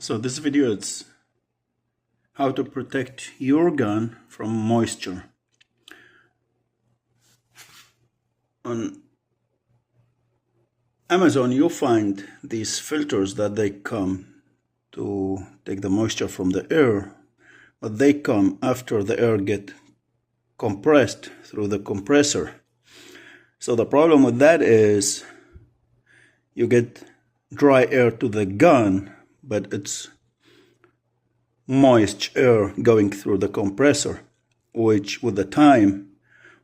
So this video is how to protect your gun from moisture. On Amazon you find these filters that they come to take the moisture from the air, but they come after the air get compressed through the compressor. So the problem with that is you get dry air to the gun, but it's moist air going through the compressor, which with the time,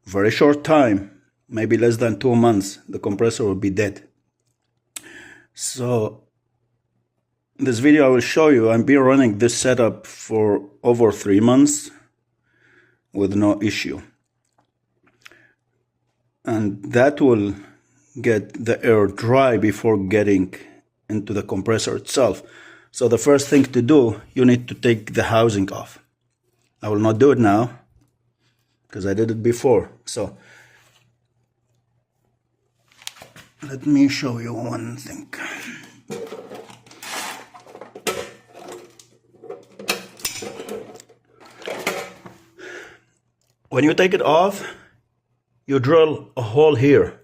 very short time, maybe less than 2 months, the compressor will be dead. So in this video I will show you, I've been running this setup for over 3 months with no issue. And that will get the air dry before getting into the compressor itself. So the first thing to do, you need to take the housing off. I will not do it now because I did it before. So let me show you one thing. When you take it off, you drill a hole here.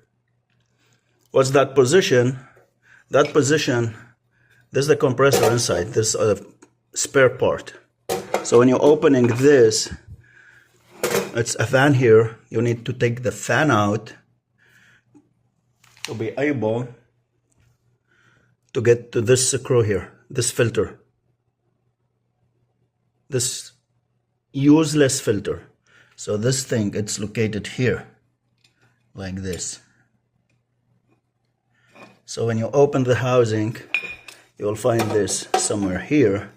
What's that position? That position, there's the compressor inside, this spare part. So when you're opening this, it's a fan here. You need to take the fan out to be able to get to this screw here, this filter, this useless filter. So this thing, it's located here, like this. So when you open the housing, you'll find this somewhere here,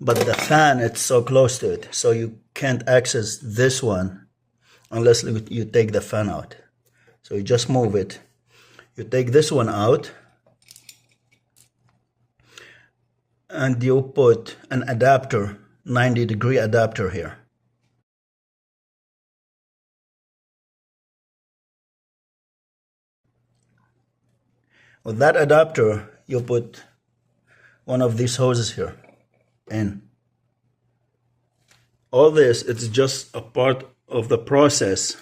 but the fan, it's so close to it, so you can't access this one unless you take the fan out. So you just move it. You take this one out, and you put an adapter, 90-degree adapter here. With that adapter, you put one of these hoses here in. All this, it's just a part of the process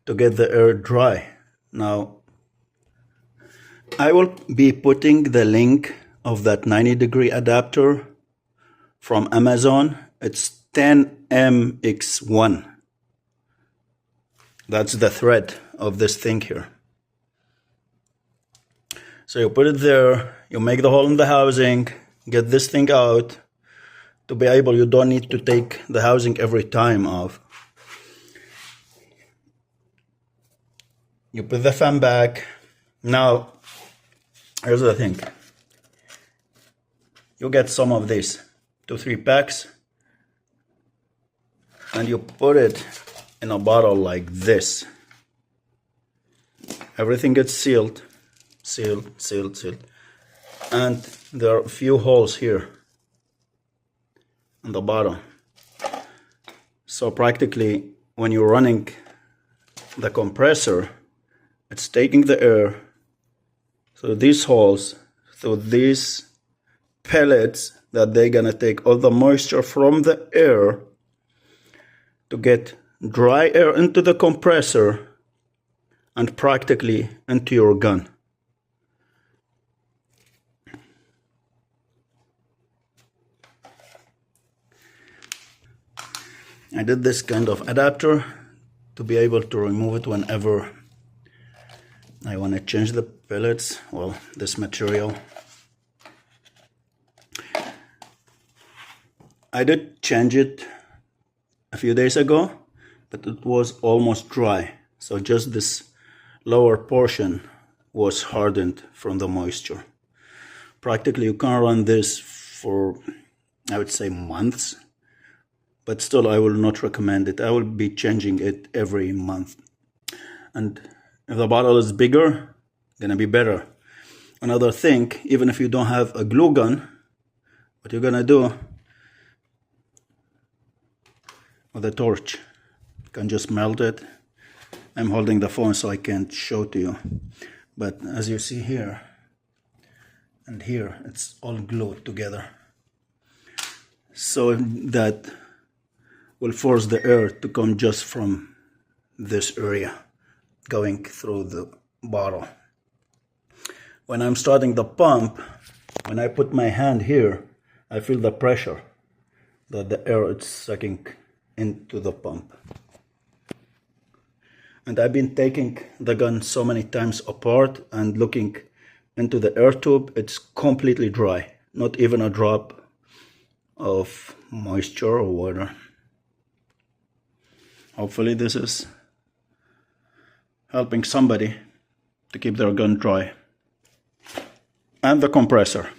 to get the air dry. Now, I will be putting the link of that 90-degree adapter from Amazon. It's 10MX1. That's the thread of this thing here. So you put it there, you make the hole in the housing, get this thing out. To be able, you don't need to take the housing every time off. You put the fan back. Now, here's the thing. You get some of these, 2-3 packs, and you put it in a bottle like this. Everything gets sealed. Sealed. And there are a few holes here on the bottom. So practically when you're running the compressor, it's taking the air through these holes, through these pellets that they're gonna take all the moisture from the air to get dry air into the compressor and practically into your gun. I did this kind of adapter to be able to remove it whenever I want to change the pellets, well, this material. I did change it a few days ago, but it was almost dry. So just this lower portion was hardened from the moisture. Practically you can run this for, I would say, months. But still, I will not recommend it. I will be changing it every month. And if the bottle is bigger, gonna be better. Another thing, even if you don't have a glue gun, what you're gonna do with a torch, you can just melt it. I'm holding the phone so I can't show to you. But as you see here and here, it's all glued together. so that will force the air to come just from this area going through the bottle. When I'm starting the pump, when I put my hand here, I feel the pressure that the air is sucking into the pump. And I've been taking the gun so many times apart and looking into the air tube. It's completely dry, not even a drop of moisture or water. Hopefully this is helping somebody to keep their gun dry. And the compressor.